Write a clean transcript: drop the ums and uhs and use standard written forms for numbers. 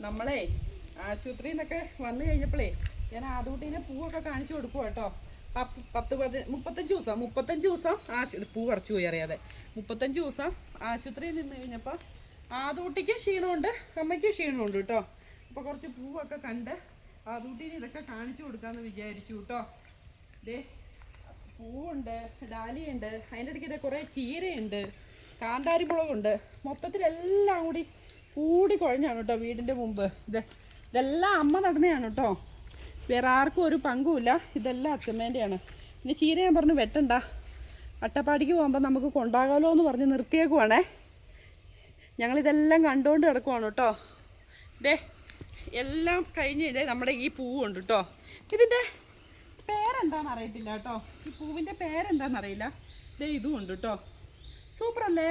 നമ്മളെ ആശുപത്രിയിൽ നിന്നൊക്കെ വന്നു കഴിഞ്ഞപ്പോഴേ ഞാൻ ആദൂട്ടീനെ പൂവൊക്കെ കാണിച്ചു കൊടുക്കുക കേട്ടോ. 35 ദിവസം പൂ പറിച്ചു പോയി അറിയാതെ 35 ദിവസം ആശുപത്രിയിൽ നിന്ന് കഴിഞ്ഞപ്പോൾ ആദൂട്ടിക്ക് ക്ഷീണമുണ്ട്, അമ്മയ്ക്ക് ക്ഷീണമുണ്ട് കേട്ടോ. അപ്പോൾ കുറച്ച് പൂവൊക്കെ കണ്ട് ആദൂട്ടീനെ ഇതൊക്കെ കാണിച്ചു കൊടുക്കാമെന്ന് വിചാരിച്ചു കേട്ടോ. ദേ പൂവുണ്ട്, ഡാലിയുണ്ട്, അതിൻ്റെ ഇടയ്ക്ക് കുറേ ചീരയുണ്ട്, കാന്താരി മുളകുണ്ട്. മൊത്തത്തിലെല്ലാം കൂടി കുഴഞ്ഞാണ് കേട്ടോ വീടിൻ്റെ മുമ്പ്. ഇതെല്ലാം അമ്മ നടന്നതാണ് കേട്ടോ, വേറെ ആർക്കും ഒരു പങ്കുമില്ല. ഇതെല്ലാം അച്ഛമ്മേൻ്റെയാണ്. പിന്നെ ചീര ഞാൻ പറഞ്ഞു വെട്ടണ്ട, അട്ടപ്പാടിക്ക് പോകുമ്പോൾ നമുക്ക് കൊണ്ടാകാമല്ലോ എന്ന് പറഞ്ഞ് നിർത്തിയേക്കുവാണേ. ഞങ്ങളിതെല്ലാം കണ്ടുകൊണ്ട് കിടക്കുവാണ് കേട്ടോ. എല്ലാം കഴിഞ്ഞ് നമ്മുടെ ഈ പൂവുണ്ട് കേട്ടോ. ഇതിൻ്റെ പേരെന്താണെന്ന് അറിയത്തില്ല കേട്ടോ, ഈ പൂവിൻ്റെ പേരെന്താണെന്നറിയില്ല. ഇതും ഉണ്ട് കേട്ടോ. സൂപ്പറല്ലേ?